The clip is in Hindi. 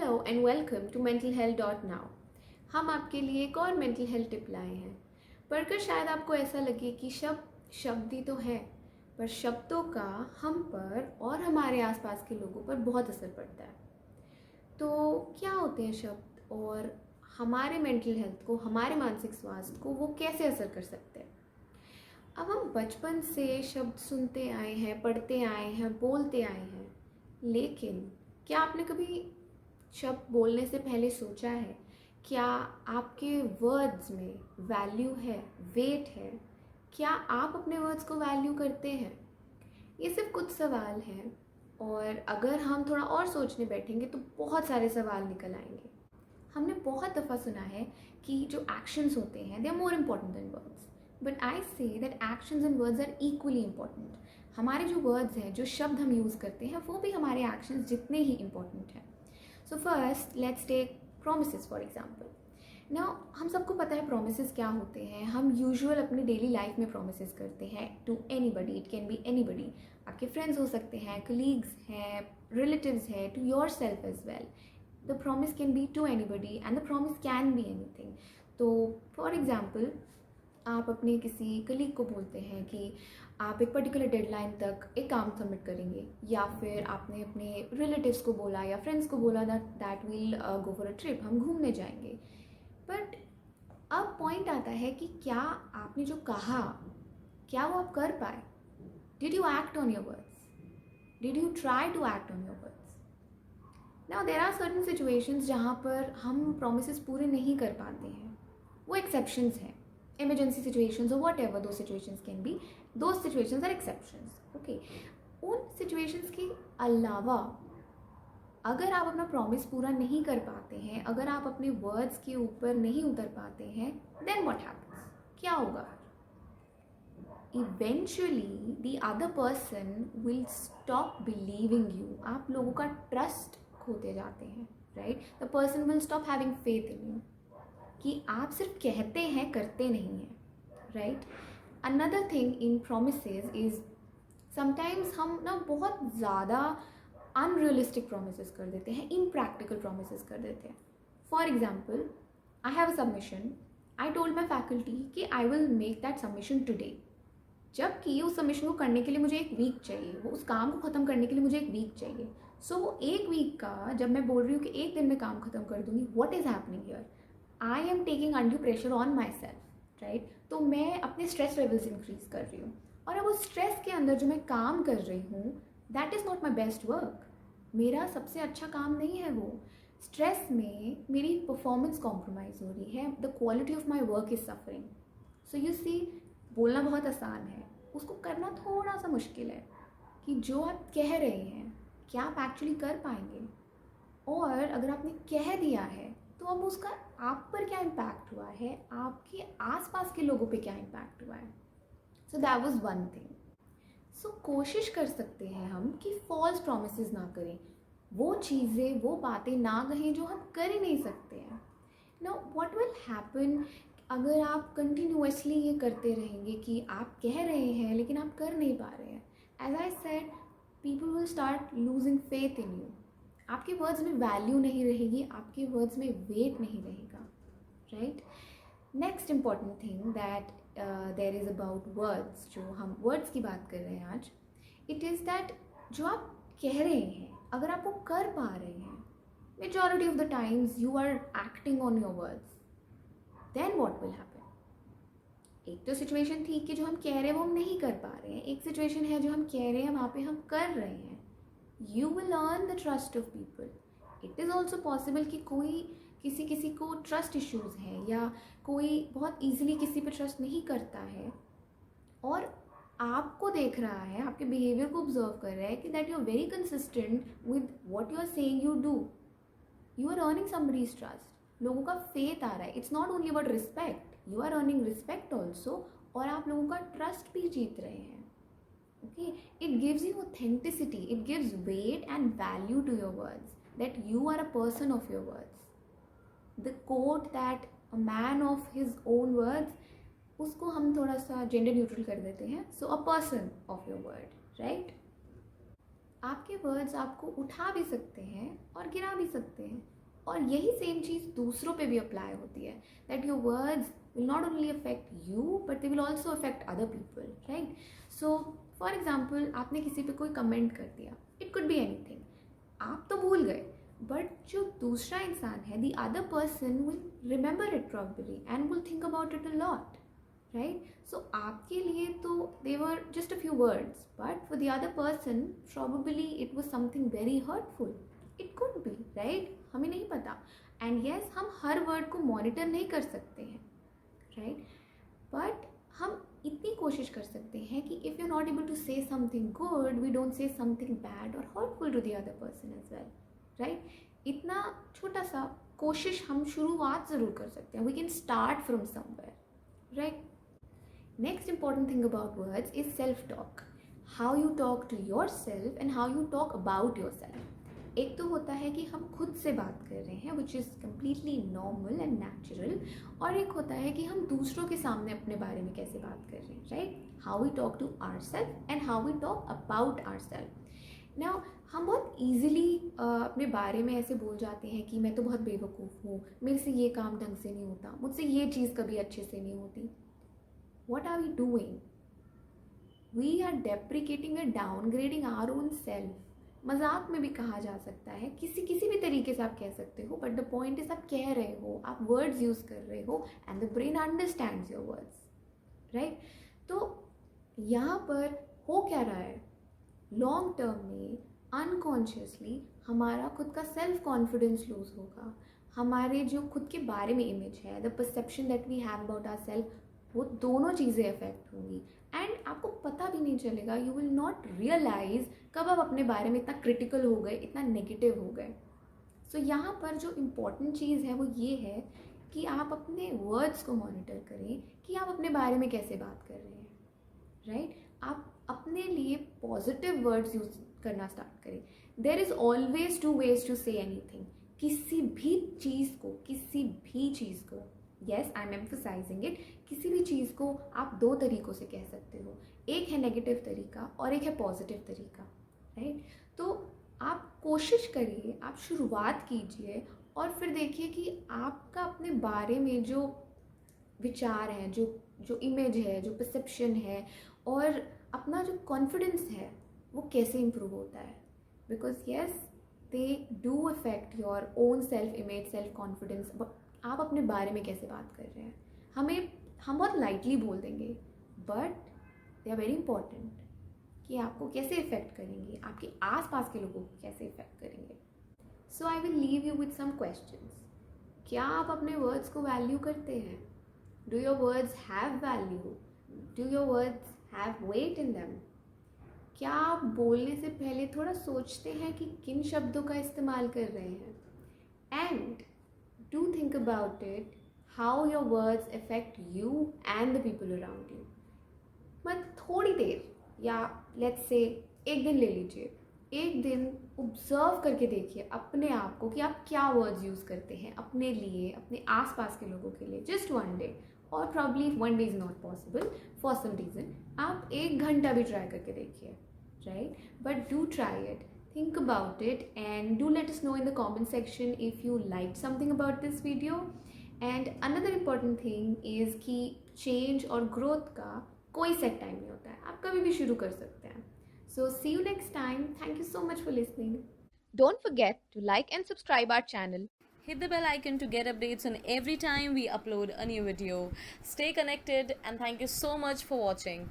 Hello and welcome to mental health dot now. हम आपके लिए एक और मेंटल हेल्थ टिप लाए हैं। पढ़कर शायद आपको ऐसा लगे कि शब्द शब्द ही तो है, पर शब्दों का हम पर और हमारे आसपास के लोगों पर बहुत असर पड़ता है। तो क्या होते हैं शब्द और हमारे मेंटल हेल्थ को, हमारे मानसिक स्वास्थ्य को वो कैसे असर कर सकते हैं? अब हम बचपन से शब्द सुनते आए हैं, पढ़ते आए हैं, बोलते आए हैं, लेकिन क्या आपने कभी शब्द बोलने से पहले सोचा है, क्या आपके वर्ड्स में वैल्यू है, वेट है? क्या आप अपने वर्ड्स को वैल्यू करते हैं? ये सिर्फ कुछ सवाल हैं, और अगर हम थोड़ा और सोचने बैठेंगे तो बहुत सारे सवाल निकल आएंगे। हमने बहुत दफ़ा सुना है कि जो एक्शंस होते हैं they are more important than words, but I say that actions and words are equally important. हमारे जो वर्ड्स हैं, जो शब्द हम यूज़ करते हैं, वो भी हमारे एक्शंस जितने ही इम्पॉर्टेंट हैं। So first let's take promises for example. Now हम सबको पता है प्रोमिसेस क्या होते हैं। हम यूजुअल अपनी डेली लाइफ में प्रोमिसेस करते हैं to anybody, it can be anybody. आपके फ्रेंड्स हो सकते हैं, कलीग्स हैं, रिलेटिव्स हैं, to your self as well. The promise can be to anybody and the promise can be anything. तो फॉर एग्ज़ाम्पल आप अपने किसी कलीग को बोलते हैं कि आप एक पर्टिकुलर डेडलाइन तक एक काम सबमिट करेंगे, या फिर आपने अपने रिलेटिव्स को बोला या फ्रेंड्स को बोला that will go for a trip, हम घूमने जाएंगे। बट अब पॉइंट आता है कि क्या आपने जो कहा, क्या वो आप कर पाए? Did you act on your words? Did you try to act on your words? Now there are certain situations जहाँ पर हम प्रोमिस पूरे नहीं कर पाते हैं। वो एक्सेप्शंस हैं, इमरजेंसी सिचुएशंस और वट एवर दो सिचुएशंस कैन बी, दो सिचुएशंस आर एक्सेप्शंस। ओके, उन सिचुएशंस के अलावा अगर आप अपना प्रॉमिस पूरा नहीं कर पाते हैं, अगर आप अपने वर्ड्स के ऊपर नहीं उतर पाते हैं, देन व्हाट हैपेंस? क्या होगा? Eventually the other person will stop believing you. आप लोगों का ट्रस्ट खोते जाते हैं, right? The person will stop having faith in you, कि आप सिर्फ कहते हैं, करते नहीं हैं, right? Another thing in promises is sometimes हम ना बहुत ज़्यादा अनरियलिस्टिक प्रोमिसेस कर देते हैं, इम्प्रैक्टिकल प्रोमिसेस कर देते हैं। For example, I have a submission, I told my faculty कि I will make that submission today, जबकि उस सबमिशन को करने के लिए मुझे एक वीक चाहिए, वो उस काम को ख़त्म करने के लिए मुझे एक वीक चाहिए। सो वो एक वीक का जब मैं बोल रही हूँ कि एक दिन में काम ख़त्म कर दूँगी, what is happening here? I am taking undue pressure on my self, right? तो मैं अपने स्ट्रेस लेवल्स इंक्रीज कर रही हूँ, और अब उस स्ट्रेस के अंदर जो मैं काम कर रही हूँ, that is not my best work. मेरा सबसे अच्छा काम नहीं है वो। स्ट्रेस में मेरी परफॉर्मेंस कॉम्प्रोमाइज़ हो रही है, the quality of my work is suffering. So you see, बोलना बहुत आसान है, उसको करना थोड़ा सा मुश्किल है, कि जो आप कह रहे हैं क्या आप एक्चुअली कर पाएंगे? और अगर आपने कह दिया है तो अब उसका आप पर क्या इम्पैक्ट हुआ है, आपके आसपास के लोगों पे क्या इम्पैक्ट हुआ है? So that was one thing. So कोशिश कर सकते हैं हम कि फॉल्स प्रॉमिसेस ना करें, वो चीज़ें, वो बातें ना कहें जो हम कर ही नहीं सकते हैं। नाउ व्हाट विल हैपन अगर आप कंटिन्यूसली ये करते रहेंगे कि आप कह रहे हैं लेकिन आप कर नहीं पा रहे हैं? As I said, people will start losing faith in you. आपके वर्ड्स में वैल्यू नहीं रहेगी, आपके वर्ड्स में वेट नहीं रहेगा, right? Next important thing that there is about words, जो हम वर्ड्स की बात कर रहे हैं आज, इट इज़ दैट जो आप कह रहे हैं अगर आप वो कर पा रहे हैं, majority of the times you are acting on your words, then what will happen? एक तो सिचुएशन थी कि जो हम कह रहे हैं वो हम नहीं कर पा रहे हैं, एक सिचुएशन है जो हम कह रहे हैं वहाँ पे हम कर रहे हैं। You will earn the trust of people. It is also possible कि कोई किसी को ट्रस्ट इश्यूज़ हैं, या कोई बहुत ईजिली किसी पे ट्रस्ट नहीं करता है, और आपको देख रहा है, आपके बिहेवियर को ऑब्जर्व कर रहा है कि that you are very consistent with what you are saying you do, you are earning somebody's trust, लोगों का फेथ आ रहा है। It's not only about respect, you are earning respect also, और आप लोगों का ट्रस्ट भी जीत रहे हैं। Okay, it gives you authenticity, it gives weight and value to your words, that you are a person of your words. The quote that a man of his own words, उसको हम थोड़ा सा जेंडर न्यूट्रल कर देते हैं, so a person of your word, right? आपके वर्ड्स आपको उठा भी सकते हैं और गिरा भी सकते हैं, और यही सेम चीज़ दूसरों पे भी अप्लाई होती है, that your words will not only affect you but they will also affect other people, right? So for example, आपने किसी पे कोई कमेंट कर दिया, it could be anything, आप तो भूल गए, बट जो दूसरा इंसान है, the other person will remember it probably and will think about it a lot, right? So आपके लिए तो they were just a few words, but for the other person probably it was something very hurtful. It could be, right? हमें नहीं पता. And yes, हम हर वर्ड को मॉनिटर नहीं कर सकते हैं, राइट? बट हम इतनी कोशिश कर सकते हैं कि if you not able to say something good, we don't say something bad और hurtful to the other person as well, right? इतना छोटा सा कोशिश हम शुरुआत ज़रूर कर सकते हैं. We can start from somewhere, right? Next important thing about words is self talk. How you talk to your self and how you talk about your self. एक तो होता है कि हम खुद से बात कर रहे हैं, which is completely normal and natural, और एक होता है कि हम दूसरों के सामने अपने बारे में कैसे बात कर रहे हैं, right? How we talk to our self and how we talk about our self. Now हम बहुत ईजिली अपने बारे में ऐसे बोल जाते हैं कि मैं तो बहुत बेवकूफ़ हूँ, मेरे से ये काम ढंग से नहीं होता, मुझसे ये चीज़ कभी अच्छे से नहीं होती. What are we doing? We are deprecating and downgrading our own self. मजाक में भी कहा जा सकता है, किसी भी तरीके से आप कह सकते हो, बट द पॉइंट इज आप कह रहे हो, आप वर्ड्स यूज़ कर रहे हो and the brain understands your words, right? तो यहाँ पर हो क्या रहा है, लॉन्ग टर्म में अनकॉन्शियसली हमारा खुद का सेल्फ कॉन्फिडेंस लूज होगा, हमारे जो खुद के बारे में इमेज है, the perception that we have about our self, वो दोनों चीज़ें अफेक्ट होंगी एंड आपको पता भी नहीं चलेगा. यू विल नॉट रियलाइज कब आप अपने बारे में इतना क्रिटिकल हो गए, इतना नेगेटिव हो गए. सो यहाँ पर जो इम्पॉर्टेंट चीज़ है वो ये है कि आप अपने वर्ड्स को मॉनिटर करें कि आप अपने बारे में कैसे बात कर रहे हैं, राइट? आप अपने लिए पॉजिटिव वर्ड्स यूज करना स्टार्ट करें. There is always two ways to say anything. किसी भी चीज़ को yes, I am emphasizing it, किसी भी चीज़ को आप दो तरीक़ों से कह सकते हो. एक है नेगेटिव तरीका और एक है पॉजिटिव तरीका, राइट? तो आप कोशिश करिए, आप शुरुआत कीजिए और फिर देखिए कि आपका अपने बारे में जो विचार हैं, जो इमेज है, जो परसेप्शन है और अपना जो कॉन्फिडेंस है वो कैसे इम्प्रूव होता है. Because yes, they do affect your own self image, self confidence. आप अपने बारे में कैसे बात कर रहे हैं, हम बहुत लाइटली बोल देंगे, but they are very important कि आपको कैसे इफ़ेक्ट करेंगे, आपके आसपास के लोगों को कैसे इफ़ेक्ट करेंगे. So I will leave you with some questions. क्या आप अपने वर्ड्स को वैल्यू करते हैं? Do your words have value? Do your words have weight in them? क्या आप बोलने से पहले थोड़ा सोचते हैं कि किन शब्दों का इस्तेमाल कर रहे हैं? And do think about it, how your words affect you and the people around you. मत थोड़ी देर या let's say एक दिन ले लीजिए, एक दिन ऑब्जर्व करके देखिए अपने आप को कि आप क्या वर्ड्स यूज़ करते हैं अपने लिए, अपने आसपास के लोगों के लिए. जस्ट वन डे, और probably one day is not possible for some reason. आप 1 घंटा भी ट्राई करके देखिए, right? But do try it. Think about it and do let us know in the comment section if you liked something about this video. And another important thing is कि change और growth का कोई set time नहीं होता है, आप कभी भी शुरू कर सकते हैं. So see you next time. Thank you so much for listening. Don't forget to like and subscribe our channel. Hit the bell icon to get updates on every time we upload a new video. Stay connected and thank you so much for watching.